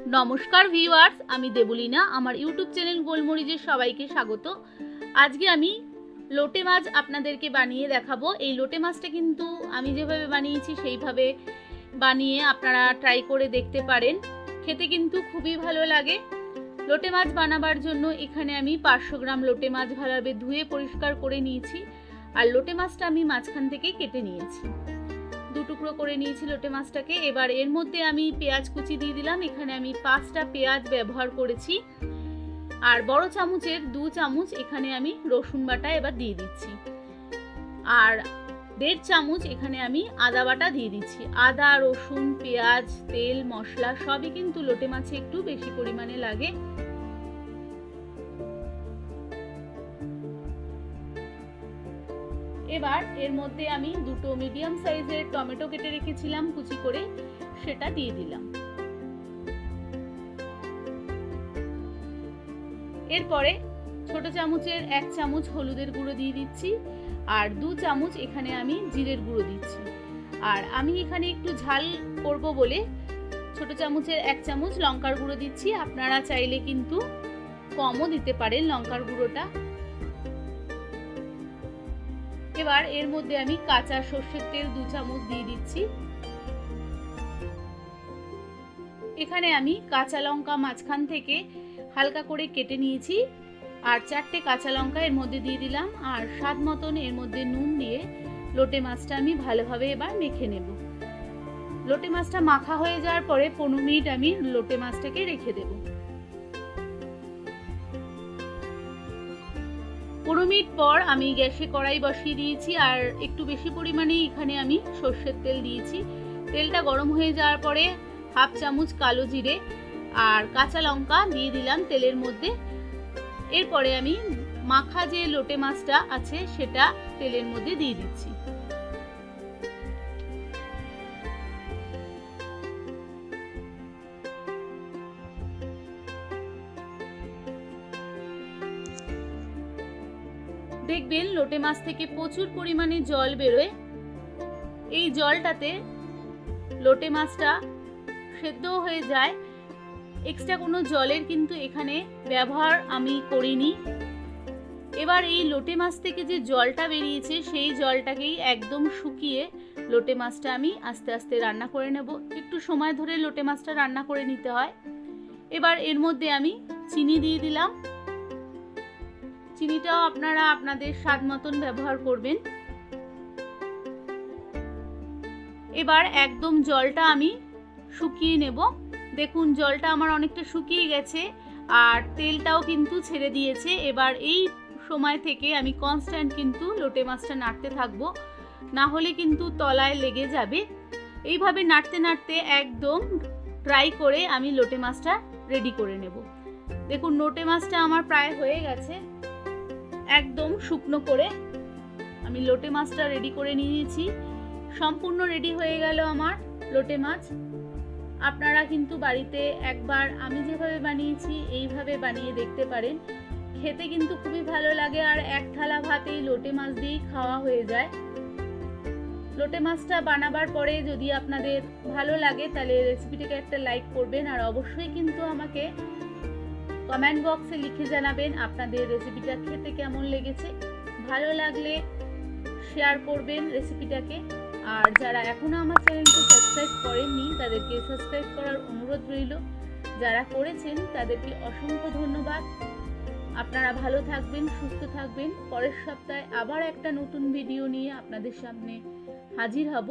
নমস্কার ভিউয়ার্স, আমি দেবলীনা। আমার ইউটিউব চ্যানেল গোলমরিচের সবাইকে স্বাগত। আজকে আমি লোটে মাছ আপনাদেরকে বানিয়ে দেখাবো। এই লোটে মাছটা কিন্তু আমি যেভাবে বানিয়েছি সেইভাবে বানিয়ে আপনারা ট্রাই করে দেখতে পারেন। খেতে কিন্তু খুবই ভালো লাগে। লোটে মাছ বানাবার জন্য এখানে আমি 500 গ্রাম লোটে মাছ ভালোভাবে ধুয়ে পরিষ্কার করে নিয়েছি। আর লোটে মাছটা আমি মাঝখান থেকে কেটে নিয়েছি, দু টুকরো করে নিয়েছি লোটে মাছটাকে। এবার এর মধ্যে আমি পেঁয়াজ কুচি দিয়ে দিলাম। এখানে আমি 5টা পেঁয়াজ ব্যবহার করেছি। আর বড় চামচের 2 চামচ এখানে আমি রসুন বাটা এবার দিয়ে দিচ্ছি। আর 1.5 চামচ এখানে আমি আদা বাটা দিয়ে দিচ্ছি। আদা, রসুন, পেঁয়াজ, তেল, মশলা সবই কিন্তু লোটে মাছে একটু বেশি পরিমাণে লাগে। এবার এর মধ্যে আমি 2টো মিডিয়াম সাইজের টমেটো কেটে রেখেছিলাম কুচি করে, সেটা দিয়ে দিলাম। এরপরে ছোট চামচের 1 চামচ হলুদের গুঁড়ো দিয়ে দিচ্ছি। আর 2 চামচ এখানে আমি জিরের গুঁড়ো দিচ্ছি। আর আমি এখানে একটু ঝাল করব বলে ছোট চামচের 1 চামচ লঙ্কার গুঁড়ো দিচ্ছি। আপনারা চাইলে কিন্তু কমও দিতে পারেন লঙ্কার গুঁড়োটা। এবার এর মধ্যে আমি কাঁচা সর্ষের তেল 2 চামচ দিয়ে দিচ্ছি। এখানে আমি কাঁচা লঙ্কা মাঝখান থেকে হালকা করে কেটে নিয়েছি। আর 4টে কাঁচা লঙ্কা এর মধ্যে দিয়ে দিলাম। আর স্বাদ মতন এর মধ্যে নুন দিয়ে লোটে মাছটা আমি ভালোভাবে এবার মেখে নেব। লোটে মাছটা মাখা হয়ে যাওয়ার পরে 15 মিনিট আমি লোটে মাছটাকে রেখে দেব। 15 মিনিট পর আমি গ্যাসে কড়াই বসিয়ে দিয়েছি। আর একটু বেশি পরিমাণে এখানে আমি সর্ষের তেল দিয়েছি। তেলটা গরম হয়ে যাওয়ার পরে 1/2 চামচ কালো জিরে আর কাঁচা লঙ্কা দিয়ে দিলাম তেলের মধ্যে। এরপরে আমি মাখা যে লোটে মাছটা আছে সেটা তেলের মধ্যে দিয়ে দিচ্ছি। দেখবেন লোটে মাছ থেকে প্রচুর পরিমাণে জল বেরোয়। এই জলটাতে লোটে মাছটা সেদ্ধ হয়ে যায়। এক্সট্রা কোনো জলের কিন্তু এখানে ব্যবহার আমি করিনি। এবার এই লোটে মাছ থেকে যে জলটা বেরিয়েছে সেই জলটাকেই একদম শুকিয়ে লোটে মাছটা আমি আস্তে আস্তে রান্না করে নেব। একটু সময় ধরে লোটে মাছটা রান্না করে নিতে হয়। এবার এর মধ্যে আমি চিনি দিয়ে দিলাম। চিনিটাও আপনারা আপনাদের স্বাদ মতন ব্যবহার করবেন। এবার একদম জলটা আমি শুকিয়ে নেব। দেখুন জলটা আমার অনেকটা শুকিয়ে গেছে আর তেলটাও কিন্তু ছেড়ে দিয়েছে। এবার এই সময় থেকে আমি কনস্ট্যান্ট কিন্তু লোটে মাছটা নাড়তে থাকবো, না হলে কিন্তু তলায় লেগে যাবে। এইভাবে নাড়তে নাড়তে একদম ড্রাই করে আমি লোটে মাছটা রেডি করে নেব। দেখুন লোটে মাছটা আমার প্রায় হয়ে গেছে। একদম শুকনো করে আমি লোটে মাছটা রেডি করে নিয়েছি। সম্পূর্ণ রেডি হয়ে গেল আমার লোটে মাছ। আপনারা কিন্তু বাড়িতে একবার আমি যেভাবে বানিয়েছি এইভাবে বানিয়ে দেখতে পারেন। খেতে কিন্তু খুবই ভালো লাগে। আর এক থালা ভাত এই লোটে মাছ দিয়েই খাওয়া হয়ে যায়। লোটে মাছটা বানাবার পরে যদি আপনাদের ভালো লাগে তাহলে রেসিপিটাকে একটা লাইক করবেন। আর অবশ্যই কিন্তু আমাকে কমেন্ট বক্সে লিখে জানাবেন আপনাদের রেসিপিটা খেতে কেমন লেগেছে। ভালো লাগলে শেয়ার করবেন রেসিপিটাকে। আর যারা এখনো আমার চ্যানেলকে সাবস্ক্রাইব করেননি তাদেরকে সাবস্ক্রাইব করার অনুরোধ রইল। যারা করেছেন তাদেরকে অসংখ্য ধন্যবাদ। আপনারা ভালো থাকবেন, সুস্থ থাকবেন। পরের সপ্তাহে আবার একটা নতুন ভিডিও নিয়ে আপনাদের সামনে হাজির হব।